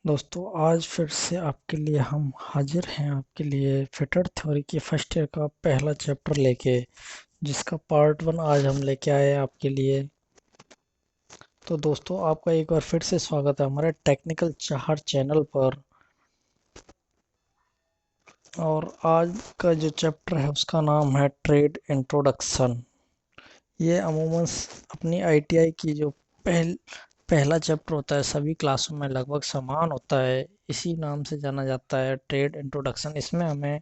दोस्तों आज फिर से आपके लिए हम हाजिर हैं आपके लिए फिटर थ्योरी की फर्स्ट ईयर का पहला चैप्टर लेके, जिसका पार्ट 1 आज हम लेके आए हैं आपके लिए। तो दोस्तों आपका एक बार फिर से स्वागत है हमारे टेक्निकल चाहर चैनल पर। और आज का जो चैप्टर है उसका नाम है ट्रेड इंट्रोडक्शन। ये अमूमन अपनी आईटीआई की जो पहला चैप्टर होता है, सभी क्लासों में लगभग समान होता है, इसी नाम से जाना जाता है ट्रेड इंट्रोडक्शन। इसमें हमें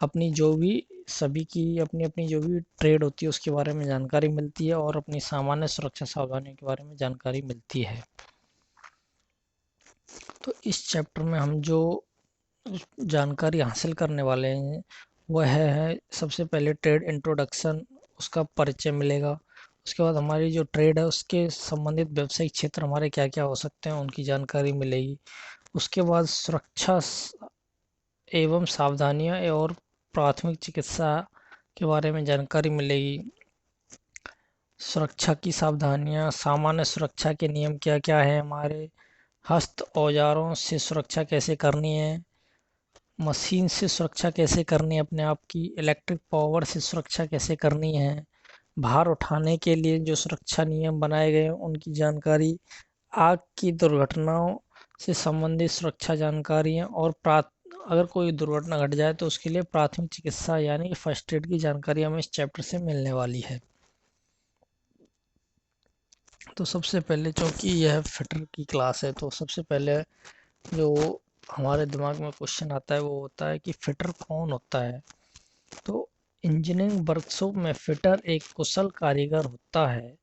अपनी जो भी सभी की अपनी अपनी जो भी ट्रेड होती है उसके बारे में जानकारी मिलती है और अपनी सामान्य सुरक्षा सावधानियों के बारे में जानकारी मिलती है। तो इस चैप्टर में हम जो जानकारी हासिल करने वाले हैं वह है सबसे पहले ट्रेड इंट्रोडक्शन, उसका परिचय मिलेगा। उसके बाद हमारी जो ट्रेड है उसके संबंधित व्यवसायिक क्षेत्र हमारे क्या क्या हो सकते हैं उनकी जानकारी मिलेगी। उसके बाद सुरक्षा एवं सावधानियां और प्राथमिक चिकित्सा के बारे में जानकारी मिलेगी। सुरक्षा की सावधानियां, सामान्य सुरक्षा के नियम क्या क्या है, हमारे हस्त औजारों से सुरक्षा कैसे करनी है, मशीन से सुरक्षा कैसे करनी है, अपने आप की इलेक्ट्रिक पावर से सुरक्षा कैसे करनी है, भार उठाने के लिए जो सुरक्षा नियम बनाए गए हैं उनकी जानकारी, आग की दुर्घटनाओं से संबंधित सुरक्षा जानकारियाँ और अगर कोई दुर्घटना घट जाए तो उसके लिए प्राथमिक चिकित्सा यानी फर्स्ट एड की जानकारी हमें इस चैप्टर से मिलने वाली है। तो सबसे पहले, चूंकि यह फिटर की क्लास है, तो सबसे पहले जो हमारे दिमाग में क्वेश्चन आता है वो होता है कि फिटर कौन होता है। तो इंजीनियरिंग वर्कशॉप में फिटर एक कुशल कारीगर होता है।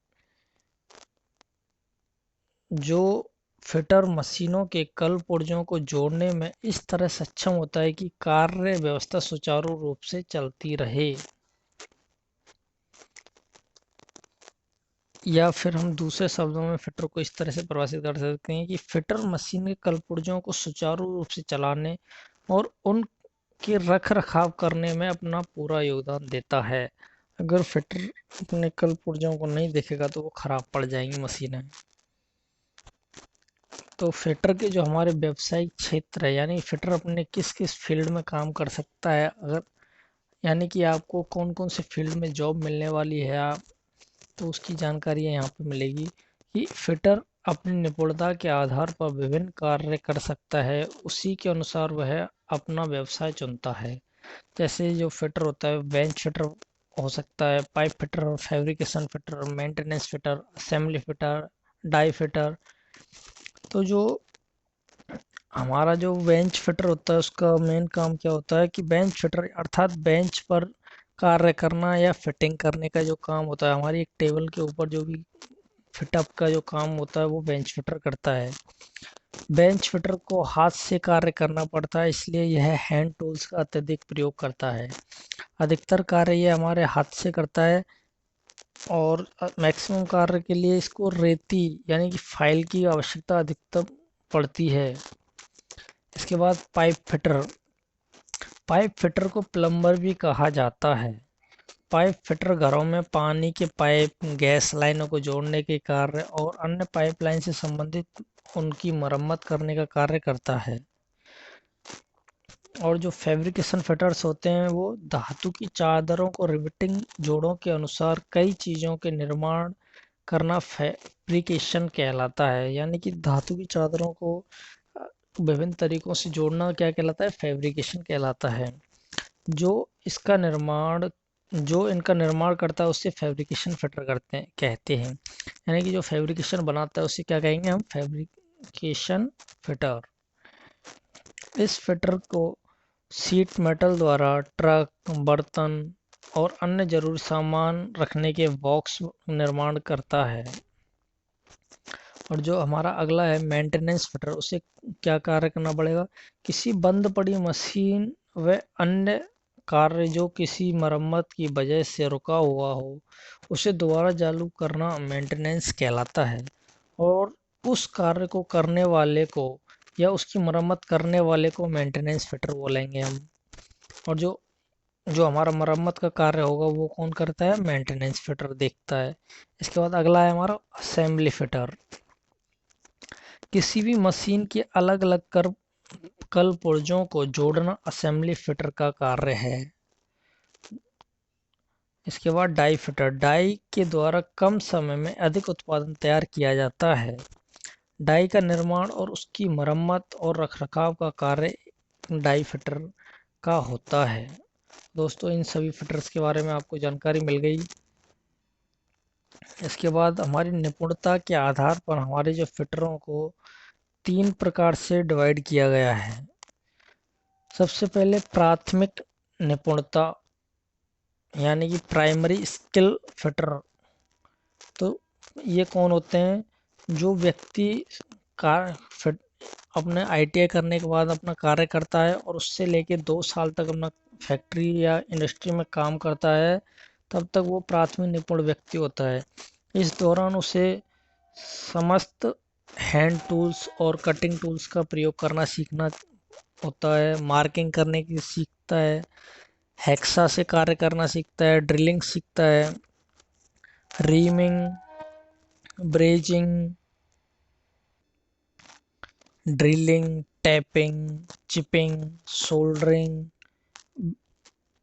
जो फिटर मशीनों के कल पुर्जों को जोड़ने में इस तरह सक्षम होता है कि कार्य व्यवस्था सुचारू रूप से चलती रहे। या फिर हम दूसरे शब्दों में फिटर को इस तरह से परिभाषित कर सकते हैं कि फिटर मशीन के कल पुर्जों को सुचारू रूप से चलाने और उनके रख रखाव करने में अपना पूरा योगदान देता है। अगर फिटर अपने कल पुर्जों को नहीं देखेगा तो वो खराब पड़ जाएंगी मशीनें। तो फिटर के जो हमारे व्यवसायिक क्षेत्र है, यानी फिटर अपने किस किस फील्ड में काम कर सकता है, अगर यानी कि आपको कौन कौन से फील्ड में जॉब मिलने वाली है, आप तो उसकी जानकारी यहाँ पे मिलेगी कि फिटर अपनी निपुणता के आधार पर विभिन्न कार्य कर सकता है, उसी के अनुसार वह अपना व्यवसाय चुनता है। जैसे जो फिटर होता है, बेंच फिटर हो सकता है, pipe fitter, fabrication fitter, maintenance fitter, assembly fitter, die fitter. तो जो हमारा जो बेंच फिटर होता है उसका मेन काम क्या होता है कि बेंच फिटर अर्थात बेंच पर कार्य करना या फिटिंग करने का जो काम होता है, हमारी एक टेबल के ऊपर जो भी फिटअप का जो काम होता है वो बेंच फिटर करता है। बेंच फिटर को हाथ से कार्य करना पड़ता है, इसलिए यह हैंड टूल्स का अत्यधिक प्रयोग करता है। अधिकतर कार्य ये हमारे हाथ से करता है और मैक्सिमम कार्य के लिए इसको रेती यानी कि फाइल की आवश्यकता अधिकतम पड़ती है। इसके बाद पाइप फिटर। पाइप फिटर को प्लम्बर भी कहा जाता है। पाइप फिटर घरों में पानी के पाइप, गैस लाइनों को जोड़ने के कार्य और अन्य पाइपलाइन से संबंधित उनकी मरम्मत करने का कार्य करता है। और जो फैब्रिकेशन फिटर्स होते हैं वो धातु की चादरों को रिवेटिंग जोड़ों के अनुसार कई चीज़ों के निर्माण करना फैब्रिकेशन कहलाता है। यानी कि धातु की चादरों को विभिन्न तरीकों से जोड़ना क्या कहलाता है, फैब्रिकेशन कहलाता है। जो इसका निर्माण जो इनका निर्माण करता है उससे फैब्रिकेशन फिटर करते हैं कहते हैं। यानी कि जो फैब्रिकेशन बनाता है उसे क्या कहेंगे हम, फैब्रिकेशन फिटर। इस फिटर को शीट मेटल द्वारा ट्रक, बर्तन और अन्य जरूरी सामान रखने के बॉक्स निर्माण करता है। और जो हमारा अगला है मेंटेनेंस फिटर, उसे क्या कार्य करना पड़ेगा, किसी बंद पड़ी मशीन व अन्य कार्य जो किसी मरम्मत की वजह से रुका हुआ हो उसे दोबारा चालू करना मेंटेनेंस कहलाता है। और उस कार्य को करने वाले को या उसकी मरम्मत करने वाले को मेंटेनेंस फिटर बोलेंगे हम। और जो जो हमारा मरम्मत का कार्य होगा वो कौन करता है, मेंटेनेंस फिटर देखता है। इसके बाद अगला है हमारा असेंबली फिटर। किसी भी मशीन के अलग अलग कल पुर्जों को जोड़ना असेंबली फिटर का कार्य है। इसके बाद डाई फिटर, डाई के द्वारा कम समय में अधिक उत्पादन तैयार किया जाता है। डाई का निर्माण और उसकी मरम्मत और रखरखाव का कार्य डाई फिटर का होता है। दोस्तों, इन सभी फिटर्स के बारे में आपको जानकारी मिल गई। इसके बाद हमारी निपुणता के आधार पर हमारे जो फिटरों को 3 प्रकार से डिवाइड किया गया है। सबसे पहले प्राथमिक निपुणता यानी कि प्राइमरी स्किल फिटर। तो ये कौन होते हैं? जो व्यक्ति कार अपने ITI करने के बाद अपना कार्य करता है और उससे लेके 2 साल तक अपना फैक्ट्री या इंडस्ट्री में काम करता है, तब तक वो प्राथमिक निपुण व्यक्ति होता है। इस दौरान उसे समस्त हैंड टूल्स और कटिंग टूल्स का प्रयोग करना सीखना होता है, मार्किंग करने की सीखता है, हेक्सा से कार्य करना सीखता है, ड्रिलिंग सीखता है, reaming, brazing, drilling, tapping, chipping, soldering,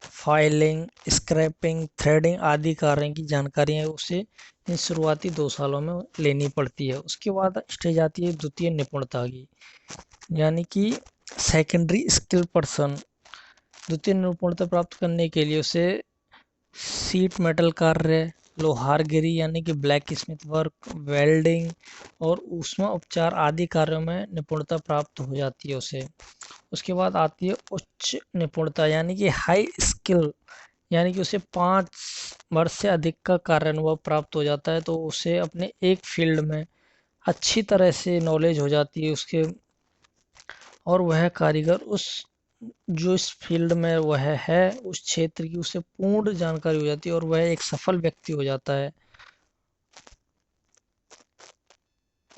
filing, scraping, threading आदि कार्यों की जानकारी है उसे इन शुरुआती 2 सालों में लेनी पड़ती है। उसके बाद स्टेज आती है द्वितीय निपुणता की, यानी कि सेकेंडरी स्किल पर्सन। द्वितीय निपुणता प्राप्त करने के लिए उसे सीट मेटल कार्य, लोहारगिरी यानी कि ब्लैक स्मिथ वर्क, वेल्डिंग और ऊष्मा उपचार आदि कार्यों में निपुणता प्राप्त हो जाती है उसे। उसके बाद आती है उच्च निपुणता यानी कि हाई स्किल, यानी कि उसे 5 वर्ष से अधिक का कार्य अनुभव प्राप्त हो जाता है। तो उसे अपने एक फील्ड में अच्छी तरह से नॉलेज हो जाती है उसके, और वह कारीगर उस जो इस फील्ड में वह है उस क्षेत्र की उसे पूर्ण जानकारी हो जाती है और वह एक सफल व्यक्ति हो जाता है।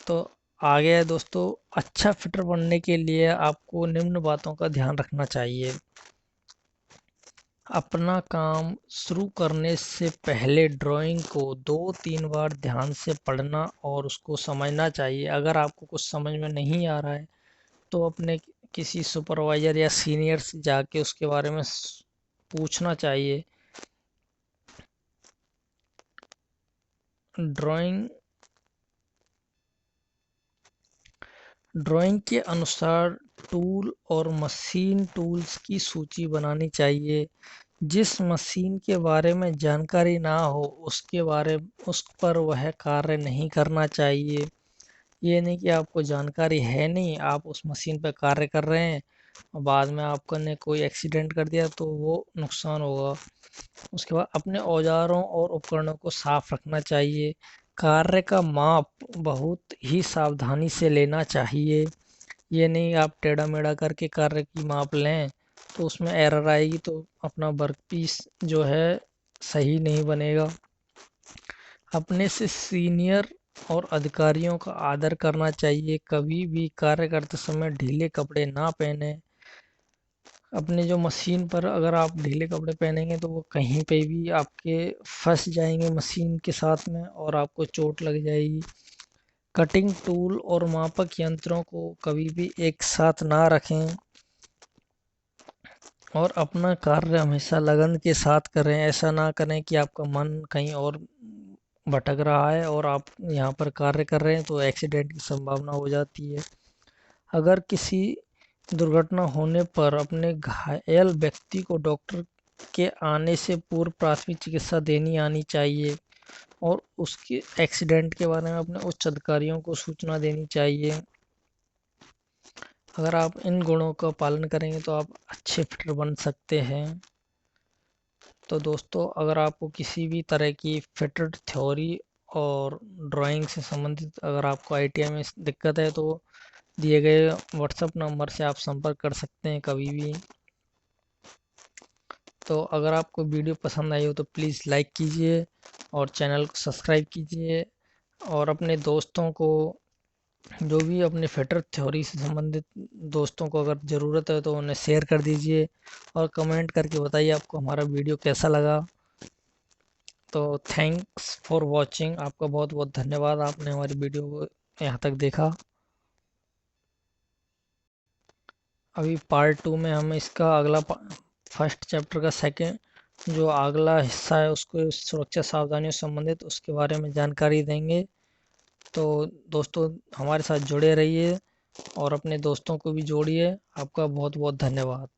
तो आगे है दोस्तों, अच्छा फिटर बनने के लिए आपको निम्न बातों का ध्यान रखना चाहिए। अपना काम शुरू करने से पहले ड्राइंग को 2-3 बार ध्यान से पढ़ना और उसको समझना चाहिए। अगर आपको कुछ समझ में नहीं आ रहा है तो अपने किसी सुपरवाइजर या सीनियर से जाके उसके बारे में पूछना चाहिए। ड्राइंग के अनुसार टूल और मशीन टूल्स की सूची बनानी चाहिए। जिस मशीन के बारे में जानकारी ना हो उस पर वह कार्य नहीं करना चाहिए। ये नहीं कि आपको जानकारी है नहीं, आप उस मशीन पर कार्य कर रहे हैं और बाद में आपको ने कोई एक्सीडेंट कर दिया तो वो नुकसान होगा। उसके बाद अपने औजारों और उपकरणों को साफ रखना चाहिए। कार्य का माप बहुत ही सावधानी से लेना चाहिए। ये नहीं आप टेढ़ा मेढ़ा करके कार्य की माप लें तो उसमें एरर आएगी, तो अपना वर्क पीस जो है सही नहीं बनेगा। अपने से सीनियर और अधिकारियों का आदर करना चाहिए। कभी भी कार्य करते समय ढीले कपड़े ना पहने। अपने जो मशीन पर अगर आप ढीले कपड़े पहनेंगे तो वो कहीं पे भी आपके फंस जाएंगे मशीन के साथ में और आपको चोट लग जाएगी। कटिंग टूल और मापक यंत्रों को कभी भी एक साथ ना रखें और अपना कार्य हमेशा लगन के साथ करें। ऐसा ना करें कि आपका मन कहीं और भटक रहा है और आप यहाँ पर कार्य कर रहे हैं तो एक्सीडेंट की संभावना हो जाती है। अगर किसी दुर्घटना होने पर अपने घायल व्यक्ति को डॉक्टर के आने से पूर्व प्राथमिक चिकित्सा देनी आनी चाहिए और उसके एक्सीडेंट के बारे में अपने उच्च अधिकारियों को सूचना देनी चाहिए। अगर आप इन गुणों का पालन करेंगे तो आप अच्छे फिटर बन सकते हैं। तो दोस्तों, अगर आपको किसी भी तरह की फिटर थ्योरी और ड्राइंग से संबंधित अगर आपको ITI में दिक्कत है तो दिए गए व्हाट्सएप नंबर से आप संपर्क कर सकते हैं कभी भी। तो अगर आपको वीडियो पसंद आई हो तो प्लीज़ लाइक कीजिए और चैनल को सब्सक्राइब कीजिए और अपने दोस्तों को, जो भी अपने फिटर थ्योरी से संबंधित दोस्तों को अगर ज़रूरत है तो उन्हें शेयर कर दीजिए और कमेंट करके बताइए आपको हमारा वीडियो कैसा लगा। तो थैंक्स फॉर वॉचिंग, आपका बहुत बहुत धन्यवाद, आपने हमारी वीडियो को यहाँ तक देखा। अभी पार्ट 2 में हम इसका अगला फर्स्ट चैप्टर का सेकेंड जो अगला हिस्सा है उसको सुरक्षा सावधानियों से संबंधित उसके बारे में जानकारी देंगे। तो दोस्तों हमारे साथ जुड़े रहिए और अपने दोस्तों को भी जोड़िए। आपका बहुत बहुत धन्यवाद।